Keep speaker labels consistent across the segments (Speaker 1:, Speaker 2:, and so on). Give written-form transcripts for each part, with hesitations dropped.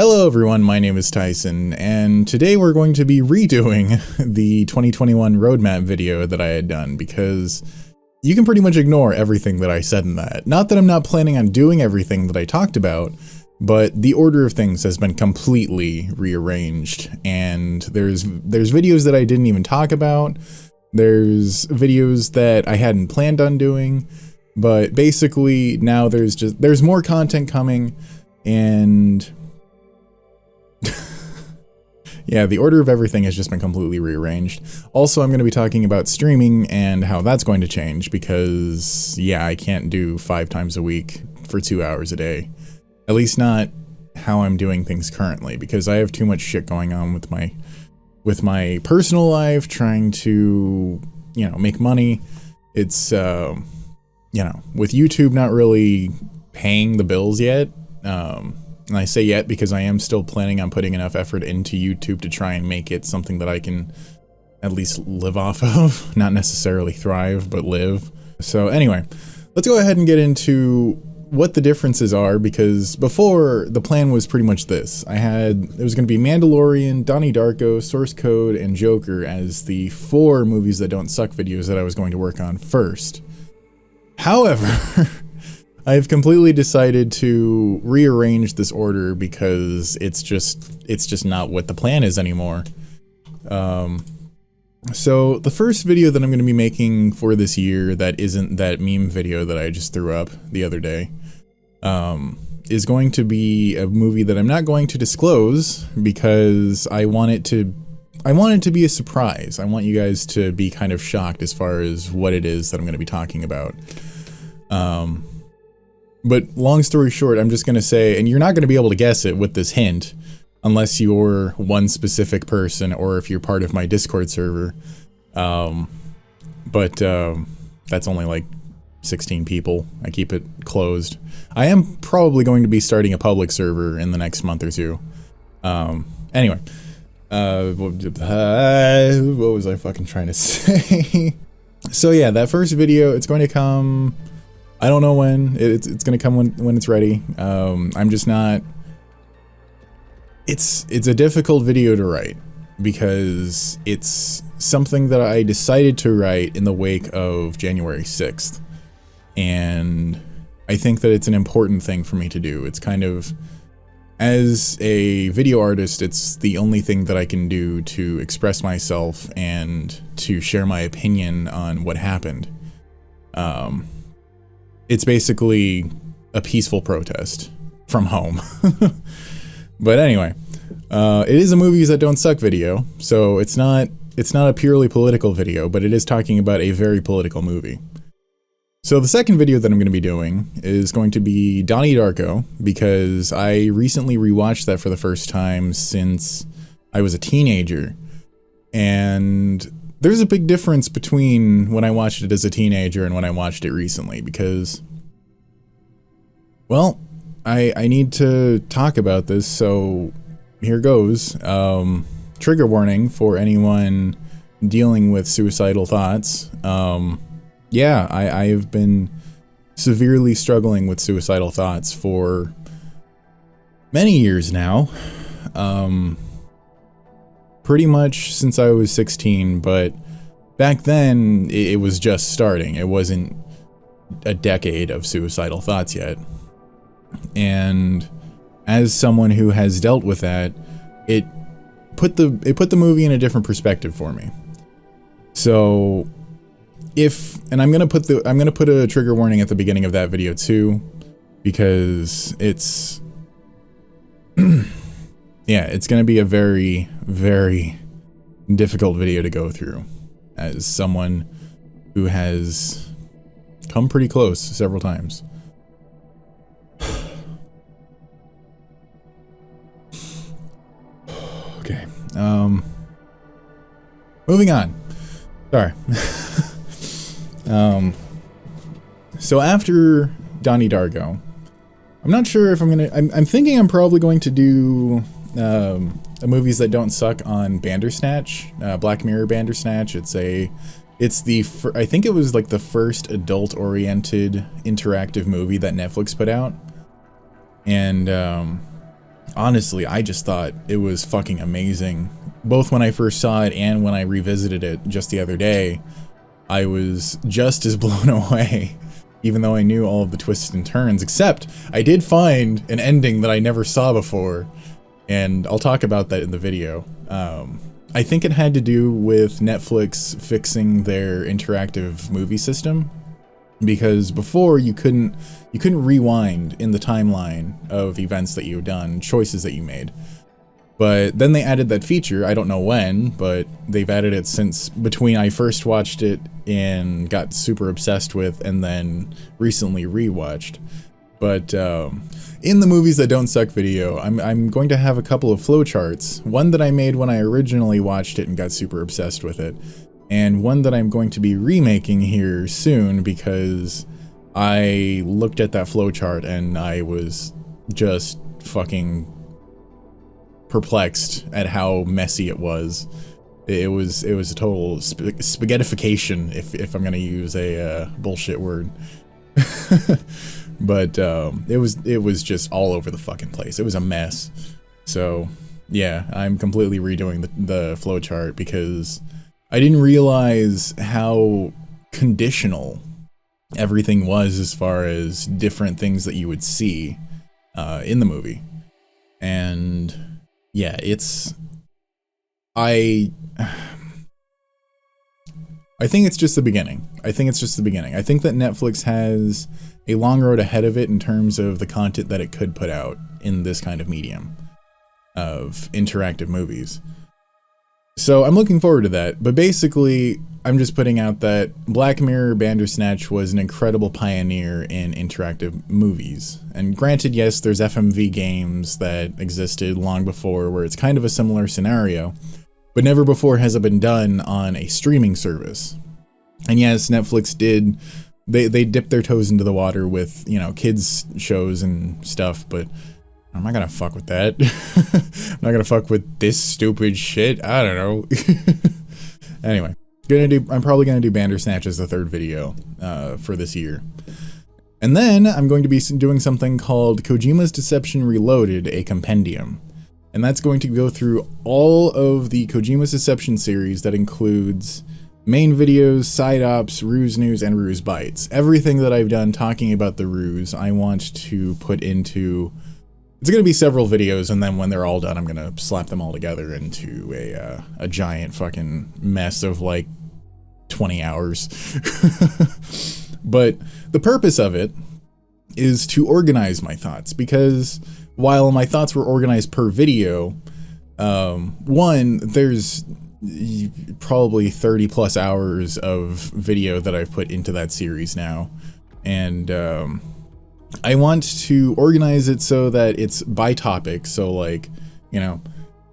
Speaker 1: Hello everyone, my name is Tyson, and today we're going to be redoing the 2021 roadmap video that I had done, because you can pretty much ignore everything that I said in that. Not that I'm not planning on doing everything that I talked about, but the order of things has been completely rearranged, and there's videos that I didn't even talk about, there's videos that I hadn't planned on doing, but basically now there's more content coming, and yeah, the order of everything has just been completely rearranged. Also, I'm going to be talking about streaming and how that's going to change because, yeah, I can't do 5 times a week for 2 hours a day. At least not how I'm doing things currently, because I have too much shit going on with my personal life, trying to, make money. It's, with YouTube not really paying the bills yet, and I say yet because I am still planning on putting enough effort into YouTube to try and make it something that I can at least live off of. Not necessarily thrive, but live. So anyway, let's go ahead and get into what the differences are, because before, the plan was pretty much this. It was going to be Mandalorian, Donnie Darko, Source Code, and Joker as the 4 movies that don't suck videos that I was going to work on first. However, I've completely decided to rearrange this order because it's just not what the plan is anymore. So the first video that I'm going to be making for this year that isn't that meme video that I just threw up the other day, is going to be a movie that I'm not going to disclose because I want it to be a surprise. I want you guys to be kind of shocked as far as what it is that I'm going to be talking about. But long story short, I'm just going to say, and you're not going to be able to guess it with this hint, unless you're one specific person or if you're part of my Discord server. But that's only like 16 people. I keep it closed. I am probably going to be starting a public server in the next month or two. Anyway. What was I fucking trying to say? So yeah, that first video, it's going to come... I don't know when. It's going to come when it's ready. I'm just not... It's a difficult video to write because it's something that I decided to write in the wake of January 6th. And I think that it's an important thing for me to do. It's kind of... As a video artist, it's the only thing that I can do to express myself and to share my opinion on what happened. It's basically a peaceful protest from home. But anyway, it is a movies that don't suck video, so it's not a purely political video, but it is talking about a very political movie. So the second video that I'm going to be doing is going to be Donnie Darko, because I recently rewatched that for the first time since I was a teenager, and there's a big difference between when I watched it as a teenager and when I watched it recently, because, well, I need to talk about this, so here goes. Trigger warning for anyone dealing with suicidal thoughts. Yeah, I have been severely struggling with suicidal thoughts for many years now. Pretty much since I was 16, but back then it was just starting. It wasn't a decade of suicidal thoughts yet. And as someone who has dealt with that, it put the movie in a different perspective for me. So I'm gonna put a trigger warning at the beginning of that video too, because it's yeah, it's going to be a very, very difficult video to go through as someone who has come pretty close several times. Okay. Moving on. Sorry. So after Donnie Darko, I'm not sure if I'm thinking I'm probably going to do movies that don't suck on Bandersnatch, Black Mirror Bandersnatch. I think it was like the first adult-oriented interactive movie that Netflix put out, and honestly, I just thought it was fucking amazing. Both when I first saw it and when I revisited it just the other day, I was just as blown away, even though I knew all of the twists and turns, except I did find an ending that I never saw before, and I'll talk about that in the video. I think it had to do with Netflix fixing their interactive movie system, because before you couldn't rewind in the timeline of events that you've done, choices that you made. But then they added that feature, I don't know when, but they've added it since between I first watched it and got super obsessed with, and then recently rewatched. But in the Movies That Don't Suck video, I'm going to have a couple of flowcharts. One that I made when I originally watched it and got super obsessed with it, and one that I'm going to be remaking here soon because I looked at that flowchart and I was just fucking perplexed at how messy it was. It was a total spaghettification, if I'm gonna use a bullshit word. But it was just all over the fucking place. It was a mess. So yeah, I'm completely redoing the flowchart because I didn't realize how conditional everything was as far as different things that you would see in the movie. And yeah, I think it's just the beginning. I think that Netflix has a long road ahead of it in terms of the content that it could put out in this kind of medium of interactive movies. So I'm looking forward to that, but basically I'm just putting out that Black Mirror Bandersnatch was an incredible pioneer in interactive movies. And granted, yes, there's FMV games that existed long before where it's kind of a similar scenario, but never before has it been done on a streaming service. And yes, Netflix did, they dipped their toes into the water with, you know, kids shows and stuff, but I'm not gonna fuck with that. I'm not gonna fuck with this stupid shit. I don't know. Anyway, I'm probably gonna do Bandersnatch as the third video for this year. And then I'm going to be doing something called Kojima's Deception Reloaded, a compendium. And that's going to go through all of the Kojima's Deception series that includes main videos, side ops, ruse news, and ruse bites. Everything that I've done talking about the ruse, I want to put into... It's going to be several videos, and then when they're all done, I'm going to slap them all together into a giant fucking mess of like 20 hours. But the purpose of it is to organize my thoughts, because while my thoughts were organized per video, one, there's probably 30 plus hours of video that I've put into that series now, and I want to organize it so that it's by topic, so like, you know,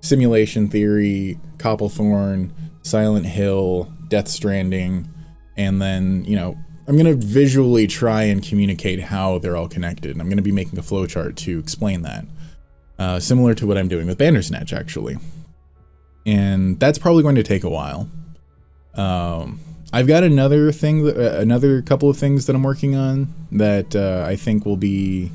Speaker 1: simulation theory, Copplethorne, Silent Hill, Death Stranding, and then, you know, I'm going to visually try and communicate how they're all connected, and I'm going to be making a flowchart to explain that. Similar to what I'm doing with Bandersnatch, actually. And that's probably going to take a while. I've got another couple of things that I'm working on that I think will be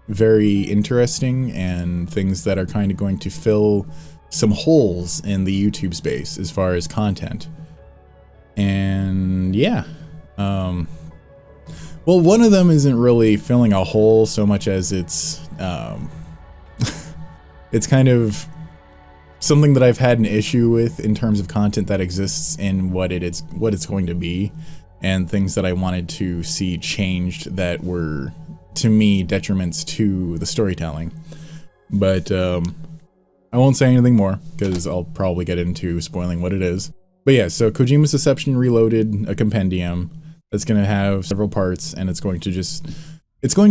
Speaker 1: very interesting, and things that are kind of going to fill some holes in the YouTube space as far as content. And yeah. Well, one of them isn't really filling a hole so much as it's it's kind of something that I've had an issue with in terms of content that exists in what it's going to be, and things that I wanted to see changed that were, to me, detriments to the storytelling. But I won't say anything more because I'll probably get into spoiling what it is. But yeah, so Kojima's Deception Reloaded, a compendium that's going to have several parts, and it's going to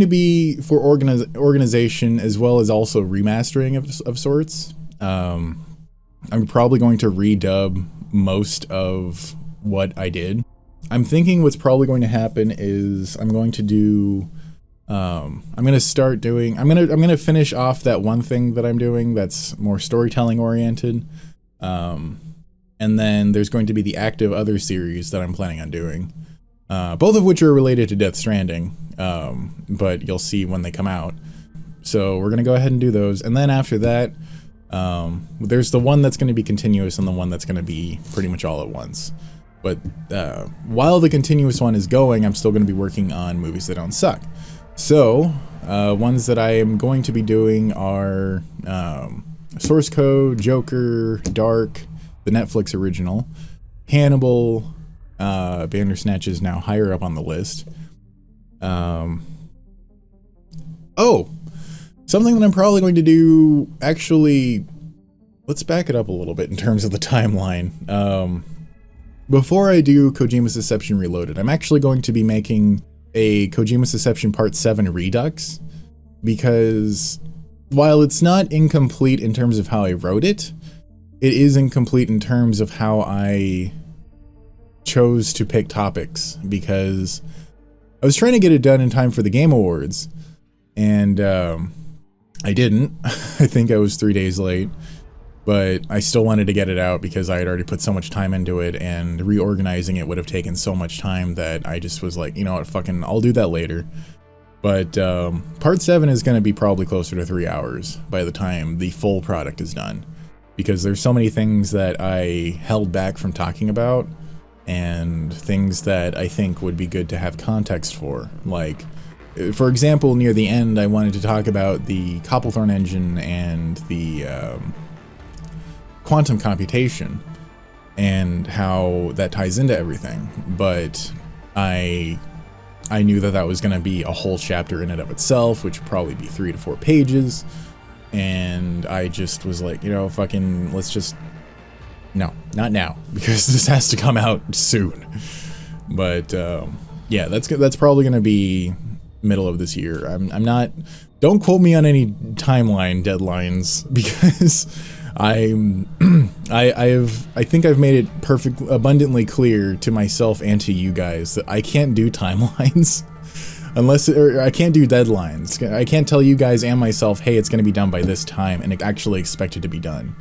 Speaker 1: be for organization as well as also remastering of sorts. I'm probably going to redub most of what I did. I'm thinking what's probably going to happen is I'm going to finish off that one thing that I'm doing that's more storytelling oriented. And then there's going to be the active other series that I'm planning on doing. Both of which are related to Death Stranding, but you'll see when they come out. So we're going to go ahead and do those. And then after that, there's the one that's going to be continuous and the one that's going to be pretty much all at once. But while the continuous one is going, I'm still going to be working on movies that don't suck. So ones that I am going to be doing are Source Code, Joker, Dark, the Netflix original, Hannibal, Bandersnatch is now higher up on the list. Oh, something that I'm probably going to do, actually, let's back it up a little bit in terms of the timeline. Before I do Kojima's Deception Reloaded, I'm actually going to be making a Kojima's Deception Part 7 Redux, because while it's not incomplete in terms of how I wrote it, it is incomplete in terms of how I chose to pick topics, because I was trying to get it done in time for the Game Awards, and I didn't. I think I was 3 days late, but I still wanted to get it out because I had already put so much time into it, and reorganizing it would have taken so much time that I just was like, you know what, fucking, I'll do that later. But Part 7 is going to be probably closer to 3 hours by the time the full product is done, because there's so many things that I held back from talking about, and things that I think would be good to have context for. Like, for example, near the end, I wanted to talk about the Copplethorne engine and the quantum computation and how that ties into everything, but I knew that that was going to be a whole chapter in and of itself, which would probably be 3 to 4 pages, and I just was like, you know, fucking, let's just, no, not now, because this has to come out soon. But yeah, that's probably going to be middle of this year. I'm not, don't quote me on any timeline deadlines, because I think I've made it abundantly clear to myself and to you guys that I can't do timelines unless, or I can't do deadlines. I can't tell you guys and myself, hey, it's going to be done by this time, and actually expect it to be done.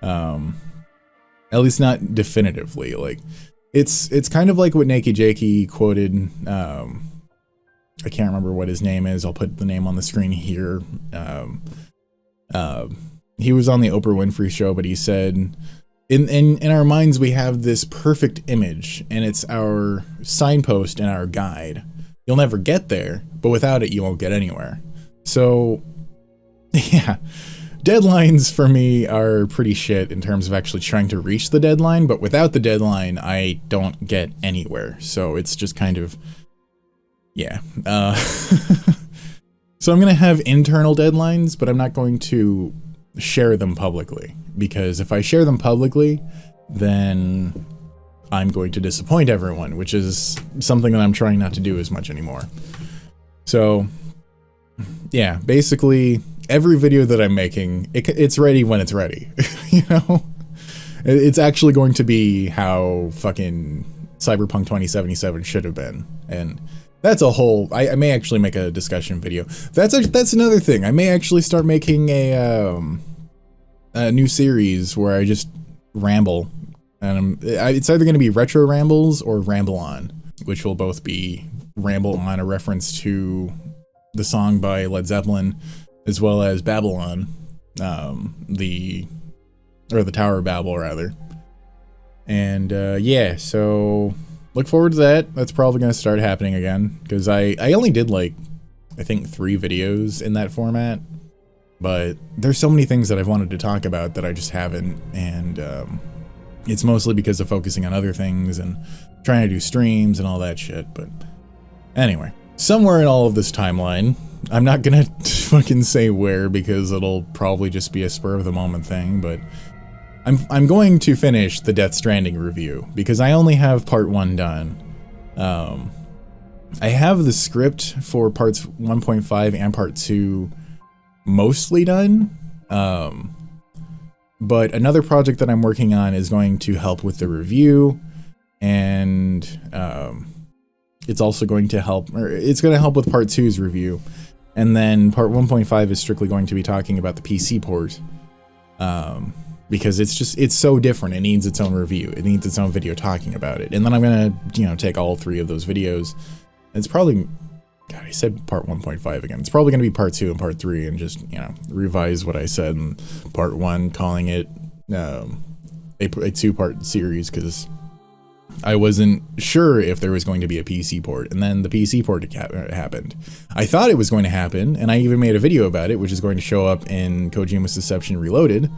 Speaker 1: At least not definitively. Like, it's kind of like what Nakey Jakey quoted. I can't remember what his name is. I'll put the name on the screen here. He was on the Oprah Winfrey Show, but he said, in our minds we have this perfect image, and it's our signpost and our guide. You'll never get there, but without it you won't get anywhere. So, yeah, deadlines for me are pretty shit in terms of actually trying to reach the deadline, but without the deadline I don't get anywhere. So it's just kind of, yeah. So I'm going to have internal deadlines, but I'm not going to share them publicly, because if I share them publicly, then I'm going to disappoint everyone, which is something that I'm trying not to do as much anymore. So yeah, basically every video that I'm making, it's ready when it's ready. You know, it's actually going to be how fucking Cyberpunk 2077 should have been, and that's a whole, I may actually make a discussion video. That's another thing. I may actually start making a new series where I just ramble, and it's either going to be Retro Rambles or Ramble On, which will both be Ramble On, a reference to the song by Led Zeppelin, as well as Babylon, the Tower of Babel rather. And yeah, so look forward to that. That's probably going to start happening again, because I only did like, I think 3 videos in that format, but there's so many things that I've wanted to talk about that I just haven't, and it's mostly because of focusing on other things and trying to do streams and all that shit. But anyway, somewhere in all of this timeline, I'm not gonna fucking say where, because it'll probably just be a spur of the moment thing, but I'm going to finish the Death Stranding review, because I only have part 1 done. I have the script for parts 1.5 and part 2 mostly done, but another project that I'm working on is going to help with the review, and it's also going to help, or it's going to help with part 2's review, and then part 1.5 is strictly going to be talking about the PC port, because it's so different. It needs its own review. It needs its own video talking about it. And then I'm gonna, you know, take all 3 of those videos. It's probably God, I said part 1.5 again. It's probably going to be part 2 and part 3 and just, you know, revise what I said in part 1, calling it a 2-part series because I wasn't sure if there was going to be a PC port, and then the PC port happened. I thought it was going to happen, and I even made a video about it, which is going to show up in Kojimas Deception Reloaded,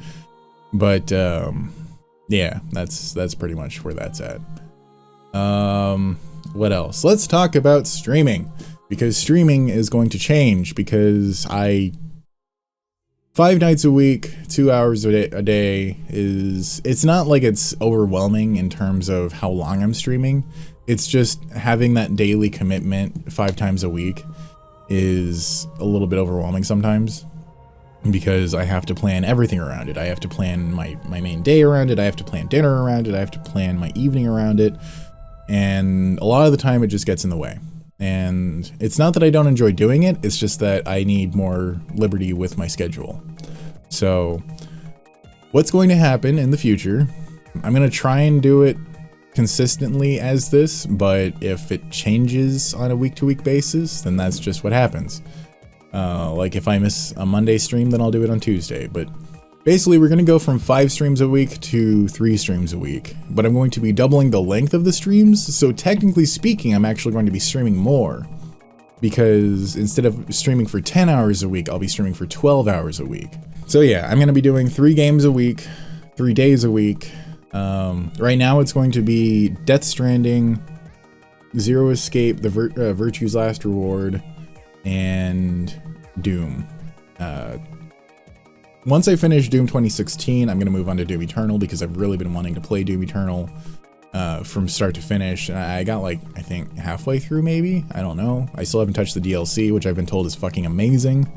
Speaker 1: but yeah, that's pretty much where that's at. What else? Let's talk about streaming. Because streaming is going to change because 5 nights a week, 2 hours a day it's not like it's overwhelming in terms of how long I'm streaming. It's just having that daily commitment 5 times a week is a little bit overwhelming sometimes because I have to plan everything around it. I have to plan my main day around it. I have to plan dinner around it. I have to plan my evening around it. And a lot of the time it just gets in the way. And it's not that I don't enjoy doing it, it's just that I need more liberty with my schedule. So, what's going to happen in the future, I'm going to try and do it consistently as this, but if it changes on a week-to-week basis, then that's just what happens. Like if I miss a Monday stream, then I'll do it on Tuesday, but basically we're going to go from 5 streams a week to 3 streams a week, but I'm going to be doubling the length of the streams, so technically speaking, I'm actually going to be streaming more, because instead of streaming for 10 hours a week, I'll be streaming for 12 hours a week. So yeah, I'm going to be doing 3 games a week, 3 days a week. Right now it's going to be Death Stranding, Zero Escape, The Virtue's Last Reward, and Doom. Once I finish Doom 2016, I'm going to move on to Doom Eternal because I've really been wanting to play Doom Eternal from start to finish. I got like, I think halfway through maybe? I don't know. I still haven't touched the DLC, which I've been told is fucking amazing.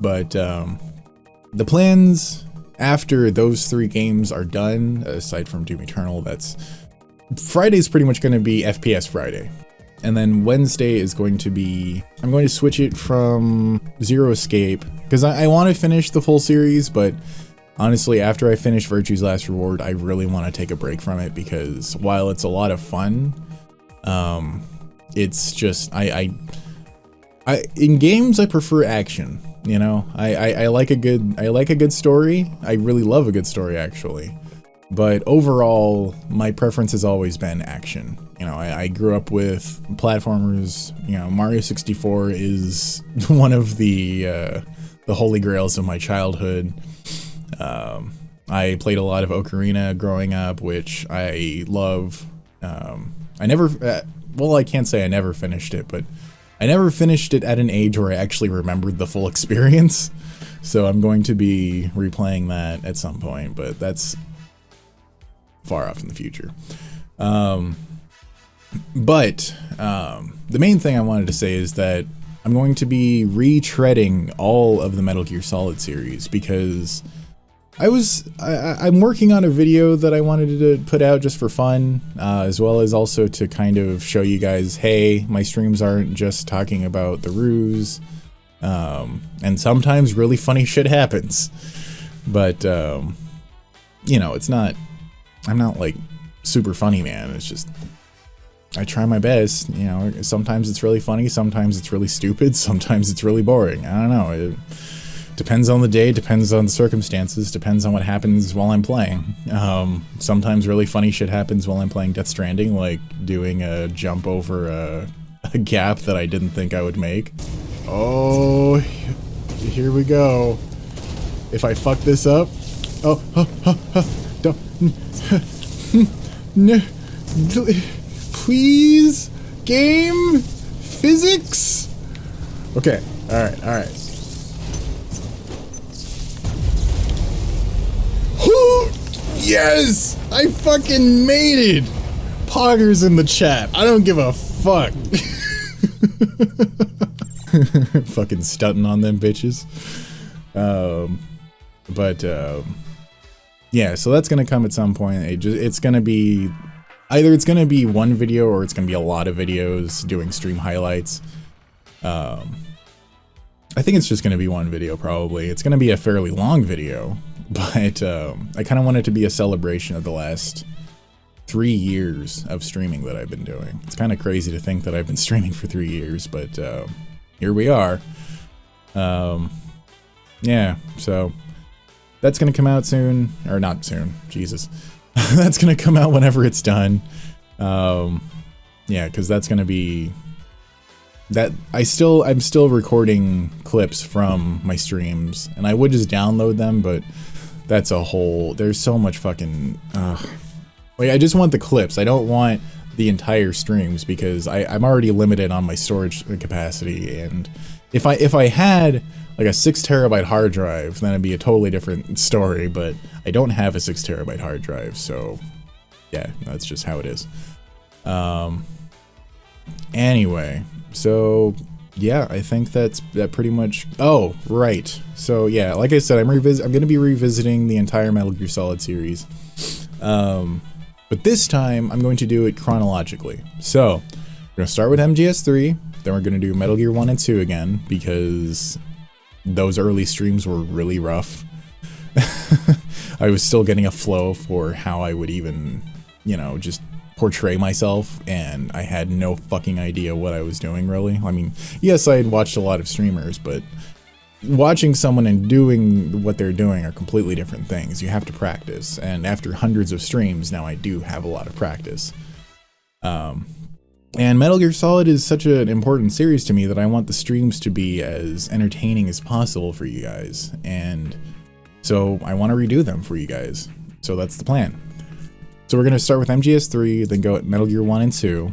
Speaker 1: But the plans after those 3 games are done, aside from Doom Eternal, Friday's pretty much going to be FPS Friday. And then Wednesday is going to be, I'm going to switch it from Zero Escape, because I want to finish the full series, but honestly, after I finish Virtue's Last Reward, I really want to take a break from it, because while it's a lot of fun, it's just, in games I prefer action, you know? I like a good story. I really love a good story, actually. But overall, my preference has always been action. You know, I grew up with platformers. You know, Mario 64 is one of the holy grails of my childhood. I played a lot of Ocarina growing up, which I love. I never, well, I can't say I never finished it, but I never finished it at an age where I actually remembered the full experience. So I'm going to be replaying that at some point, but that's far off in the future. But the main thing I wanted to say is that I'm going to be retreading all of the Metal Gear Solid series, because I'm working on a video that I wanted to put out just for fun, as well as also to kind of show you guys, hey, my streams aren't just talking about the ruse, and sometimes really funny shit happens, but you know, I'm not like super funny, man. It's just, I try my best, you know. Sometimes it's really funny, sometimes it's really stupid, sometimes it's really boring. I don't know. It depends on the day, depends on the circumstances, depends on what happens while I'm playing. Sometimes really funny shit happens while I'm playing Death Stranding, like doing a jump over a gap that I didn't think I would make. Oh, here we go. If I fuck this up, don't. No, please, game, physics. Okay, all right. Yes, I fucking made it. Poggers in the chat. I don't give a fuck. Fucking stunting on them bitches. Yeah, so that's gonna come at some point. It's gonna be either it's gonna be one video or it's gonna be a lot of videos doing stream highlights. I think it's just gonna be one video probably. It's gonna be a fairly long video, but I kind of want it to be a celebration of the last 3 years of streaming that I've been doing. It's kind of crazy to think that I've been streaming for 3 years, but here we are. Yeah, so that's gonna come out soon, or not soon, Jesus. That's gonna come out whenever it's done. Yeah, because that's gonna be that. I'm still recording clips from my streams, and I would just download them, but that's a whole. There's so much fucking. Like, I just want the clips. I don't want the entire streams because I'm already limited on my storage capacity, and if I had like a 6 terabyte hard drive, then it'd be a totally different story, but I don't have a 6 terabyte hard drive, so yeah, that's just how it is. Anyway, so yeah, I think that pretty much. Oh, right. So yeah, like I said, I'm going to be revisiting the entire Metal Gear Solid series. But this time I'm going to do it chronologically. So we're going to start with MGS3, then we're going to do Metal Gear 1 and 2 again because those early streams were really rough. I was still getting a flow for how I would even, you know, just portray myself, and I had no fucking idea what I was doing, really. I mean, yes, I had watched a lot of streamers, but watching someone and doing what they're doing are completely different things. You have to practice, and after hundreds of streams, now I do have a lot of practice. And Metal Gear Solid is such an important series to me that I want the streams to be as entertaining as possible for you guys, and so I want to redo them for you guys. So that's the plan. So we're going to start with MGS3, then go at Metal Gear 1 and 2.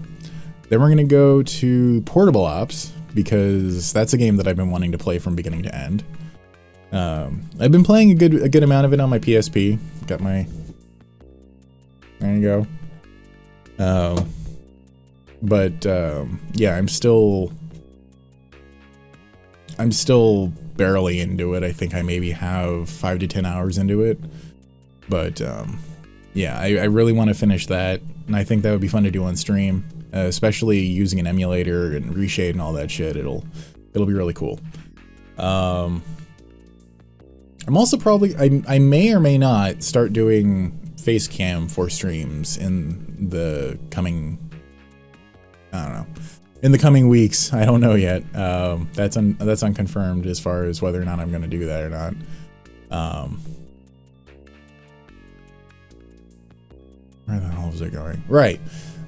Speaker 1: Then we're going to go to Portable Ops, because that's a game that I've been wanting to play from beginning to end. I've been playing a good amount of it on my PSP. Got my... There you go. Yeah, I'm still barely into it. I think I maybe have 5 to 10 hours into it. But, yeah, I really want to finish that, and I think that would be fun to do on stream, especially using an emulator and reshade and all that shit. It'll be really cool. I'm also probably I may or may not start doing face cam for streams in the coming, I don't know, in the coming weeks. I don't know yet. That's unconfirmed as far as whether or not I'm going to do that or not. Where the hell was I going? Right.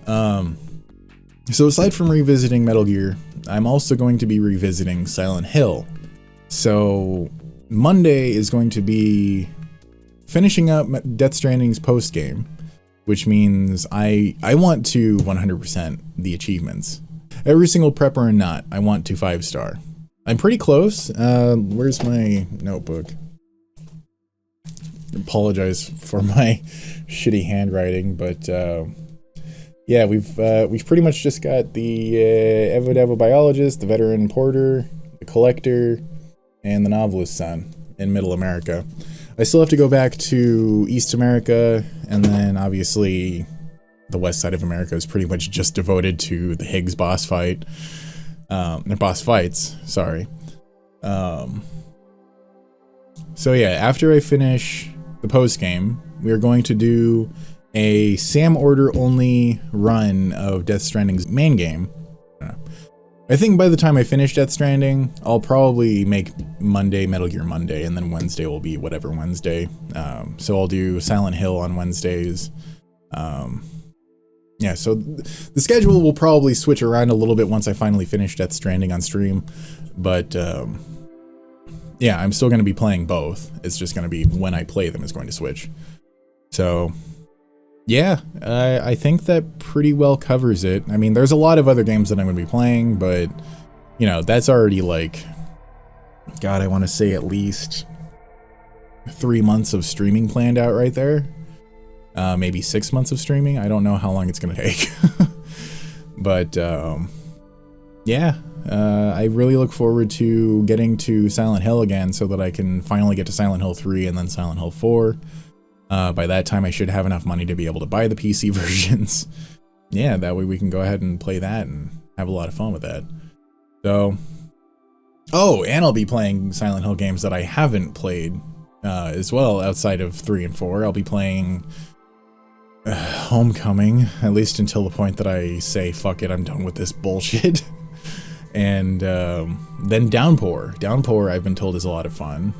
Speaker 1: So aside from revisiting Metal Gear, I'm also going to be revisiting Silent Hill. So Monday is going to be finishing up Death Stranding's post-game, which means I want to 100% the achievements. Every single prepper and not, I want to 5-star. I'm pretty close. Where's my notebook? Apologize for my shitty handwriting, but yeah, we've pretty much just got the Evo biologist, the veteran porter, the collector, and the novelist's son in Middle America. I still have to go back to East America, and then obviously the west side of America is pretty much just devoted to the Higgs boss fight. Their boss fights, sorry. So yeah, after I finish the post game, we are going to do a SAM order only run of Death Stranding's main game. I think by the time I finish Death Stranding, I'll probably make Monday Metal Gear Monday, and then Wednesday will be whatever Wednesday. So I'll do Silent Hill on Wednesdays. Yeah, so the schedule will probably switch around a little bit once I finally finish Death Stranding on stream, but yeah, I'm still going to be playing both. It's just going to be when I play them is going to switch. So yeah, I think that pretty well covers it. I mean, there's a lot of other games that I'm going to be playing, but you know, that's already like, God, I want to say at least 3 months of streaming planned out right there. Maybe 6 months of streaming. I don't know how long it's going to take. But yeah, I really look forward to getting to Silent Hill again so that I can finally get to Silent Hill 3 and then Silent Hill 4. By that time, I should have enough money to be able to buy the PC versions. Yeah, that way we can go ahead and play that and have a lot of fun with that. So, oh, and I'll be playing Silent Hill games that I haven't played as well outside of 3 and 4. I'll be playing Homecoming, at least until the point that I say, fuck it, I'm done with this bullshit. And then Downpour. Downpour, I've been told, is a lot of fun.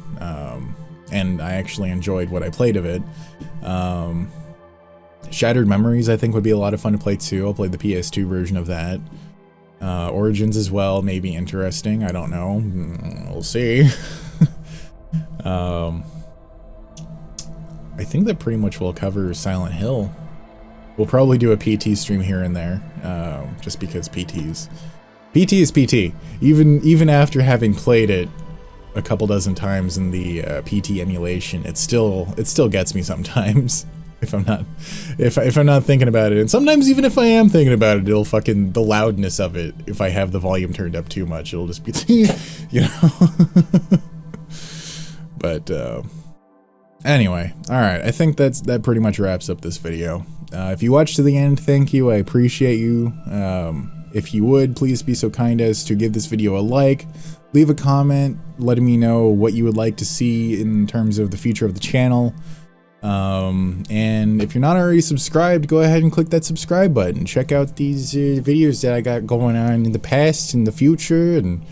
Speaker 1: And I actually enjoyed what I played of it. Shattered Memories, I think, would be a lot of fun to play too. I'll play the PS2 version of that. Origins as well, may be interesting. I don't know. We'll see. I think that pretty much will cover Silent Hill. We'll probably do a PT stream here and there, just because PT is PT. Even after having played it a couple dozen times in the PT emulation, it still gets me sometimes. If I'm not thinking about it, and sometimes even if I am thinking about it, it'll fucking, the loudness of it, if I have the volume turned up too much, it'll just be, you know. But anyway, all right, I think that pretty much wraps up this video. If you watched to the end, thank you. I appreciate you. If you would, please be so kind as to give this video a like, leave a comment, letting me know what you would like to see in terms of the future of the channel. And if you're not already subscribed, go ahead and click that subscribe button. Check out these videos that I got going on in the past and the future, and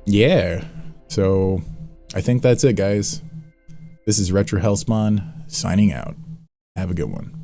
Speaker 1: yeah. So I think that's it, guys. This is RetroHellspawn signing out. Have a good one.